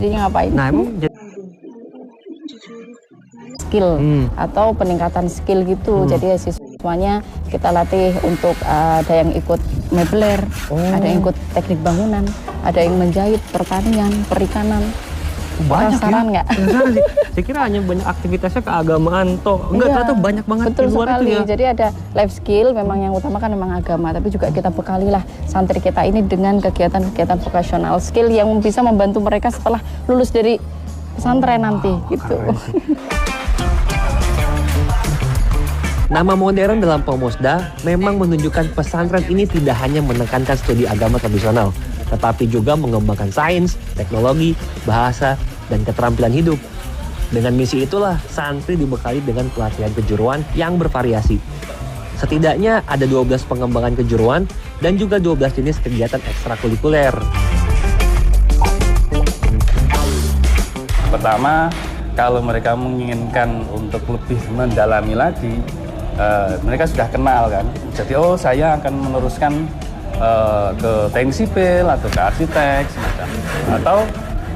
Jadi ngapain? Nah, emang skill atau peningkatan skill gitu. Jadi siswanya kita latih untuk ada yang ikut mebeler, ada yang ikut teknik bangunan, ada yang menjahit, pertanian, perikanan. banyak Penasaran ya? nggak? Penasaran sih. Saya kira hanya banyak aktivitasnya keagamaan toh. Enggak, Iya, ternyata banyak banget betul di luar sekali. itu ya. Jadi ada life skill, memang yang utama kan memang agama, tapi juga kita bekalilah santri kita ini dengan kegiatan-kegiatan vocational skill yang bisa membantu mereka setelah lulus dari pesantren nanti gitu. Nama modern dalam Pomosda memang menunjukkan pesantren ini tidak hanya menekankan studi agama tradisional, tetapi juga mengembangkan sains, teknologi, bahasa, dan keterampilan hidup. Dengan misi itulah santri dibekali dengan pelatihan kejuruan yang bervariasi. Setidaknya ada 12 pengembangan kejuruan dan juga 12 jenis kegiatan ekstrakurikuler. Pertama, kalau mereka menginginkan untuk lebih mendalami lagi, mereka sudah kenal kan. Jadi saya akan meneruskan ke teknik sipil atau ke arsitek semacam. Atau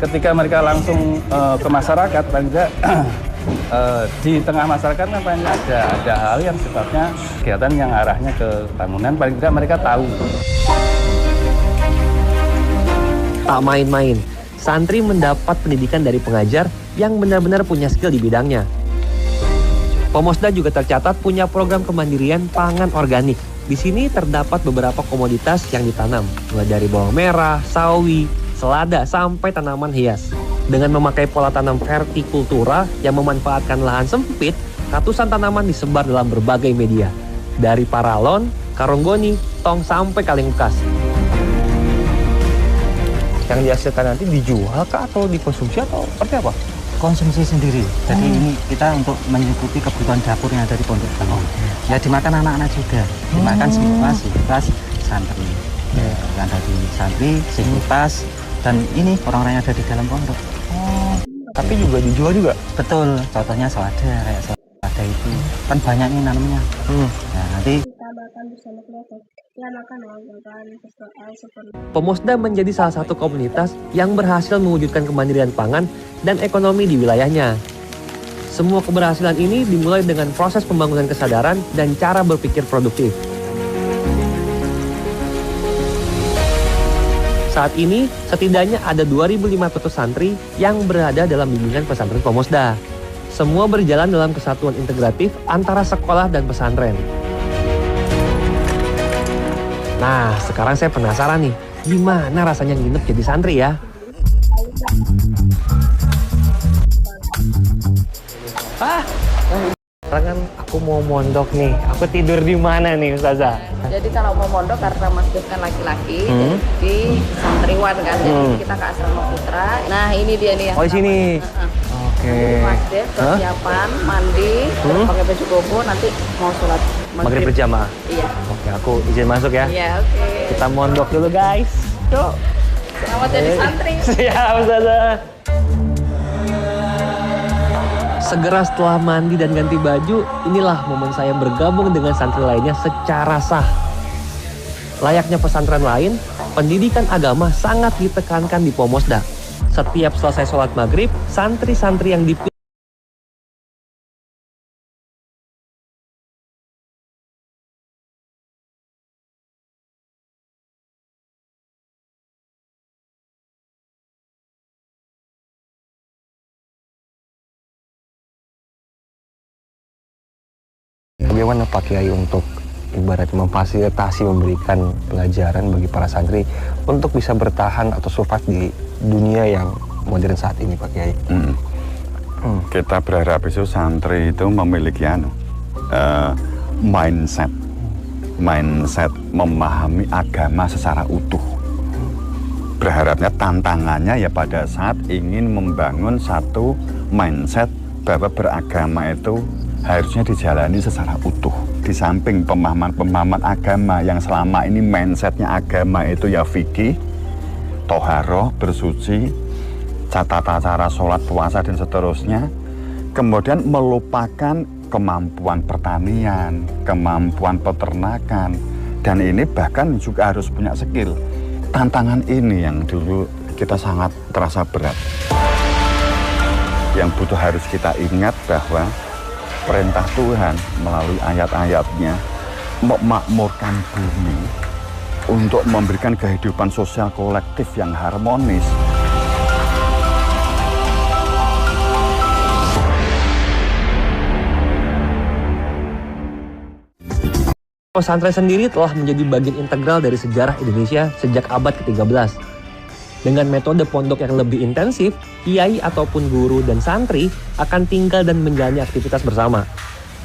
ketika mereka langsung ke masyarakat, paling tidak di tengah masyarakat kan paling ada hal yang sifatnya kegiatan yang arahnya ke bangunan, paling tidak mereka tahu. Tak main-main, santri mendapat pendidikan dari pengajar yang benar-benar punya skill di bidangnya. Pomosda juga tercatat punya program kemandirian pangan organik. Di sini terdapat beberapa komoditas yang ditanam, mulai dari bawang merah, sawi, selada, sampai tanaman hias. Dengan memakai pola tanam vertikultura yang memanfaatkan lahan sempit, ratusan tanaman disebar dalam berbagai media. Dari paralon, karonggoni, tong, sampai kaleng bekas. Yang dihasilkan nanti dijual kah atau dikonsumsi atau seperti apa? Konsumsi sendiri. Jadi ini kita untuk mencukupi kebutuhan dapur yang ada di pondok ini. Ya dimakan anak-anak juga. Dimakan siswa santri. Yang ada di santri, siswas, dan ini orang-orang yang ada di dalam pondok. Tapi juga dijual juga? Betul. Contohnya selada, kayak selada itu. Kan banyak nih nanamnya. Nah, nanti Pomosda menjadi salah satu komunitas yang berhasil mewujudkan kemandirian pangan dan ekonomi di wilayahnya. Semua keberhasilan ini dimulai dengan proses pembangunan kesadaran dan cara berpikir produktif. Saat ini, setidaknya ada 2.500 santri yang berada dalam bimbingan pesantren Pomosda. Semua berjalan dalam kesatuan integratif antara sekolah dan pesantren. Nah, sekarang saya penasaran nih, gimana rasanya nginep jadi santri ya? Sekarang kan aku mau mondok nih, aku tidur di mana nih Ustazah? Jadi kalau mau mondok karena Mas Dev kan laki-laki, jadi di santriwan kan, jadi kita ke asrama putra. Nah ini dia nih yang di sini. Oke. Mas Dev persiapan, mandi, pakai baju koko, nanti mau sholat Maghrib berjamaah? Iya. Oke, aku izin masuk ya. Iya, oke. Kita mondok dulu guys. Yuk. Selamat jadi santri. Siap Ustazah. Segera setelah mandi dan ganti baju, inilah momen saya bergabung dengan santri lainnya secara sah. Layaknya pesantren lain, pendidikan agama sangat ditekankan di Pomosda. Setiap selesai sholat maghrib, santri-santri yang dipilih bagaimana Pak Kiai untuk ibaratnya memfasilitasi memberikan pelajaran bagi para santri untuk bisa bertahan atau survive di dunia yang modern saat ini Pak Kiai? Kita berharap itu santri itu memiliki mindset memahami agama secara utuh. Berharapnya tantangannya ya pada saat ingin membangun satu mindset bahwa beragama itu harusnya dijalani secara utuh. Di samping pemahaman agama yang selama ini mindsetnya agama itu ya fikih, toharoh, bersuci, tata cara sholat, puasa, dan seterusnya. Kemudian melupakan kemampuan pertanian, kemampuan peternakan, dan ini bahkan juga harus punya skill. Tantangan ini yang dulu kita sangat terasa berat. Yang butuh harus kita ingat bahwa perintah Tuhan melalui ayat-ayatnya memakmurkan bumi untuk memberikan kehidupan sosial kolektif yang harmonis. Pesantren sendiri telah menjadi bagian integral dari sejarah Indonesia sejak abad ke-13. Dengan metode pondok yang lebih intensif, kiai ataupun guru dan santri akan tinggal dan menjalani aktivitas bersama.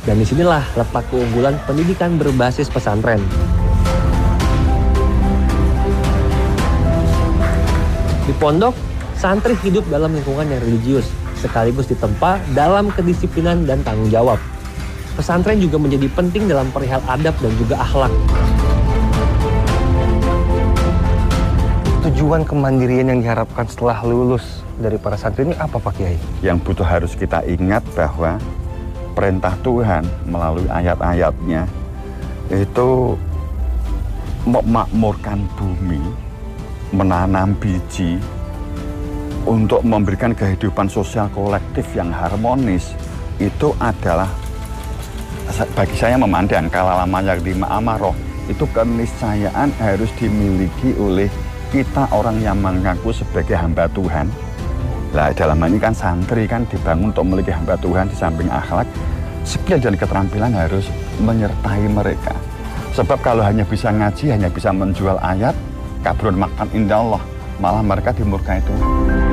Dan disinilah letak keunggulan pendidikan berbasis pesantren. Di pondok, santri hidup dalam lingkungan yang religius, sekaligus ditempa dalam kedisiplinan dan tanggung jawab. Pesantren juga menjadi penting dalam perihal adab dan juga akhlak. Tujuan kemandirian yang diharapkan setelah lulus dari para santri ini apa Pak Kiai? Yang butuh harus kita ingat bahwa perintah Tuhan melalui ayat-ayatnya itu memakmurkan bumi, menanam biji untuk memberikan kehidupan sosial kolektif yang harmonis. Itu adalah, bagi saya memandang kalaman yang dima'amaroh, itu keniscayaan harus dimiliki oleh kita orang yang mengaku sebagai hamba Tuhan. Nah, dalam hal ini kan santri kan dibangun untuk memiliki hamba Tuhan, di samping akhlak, skill dan keterampilan harus menyertai mereka. Sebab kalau hanya bisa ngaji, hanya bisa menjual ayat, kabrun makan indah Allah, malah mereka dimurkai Tuhan.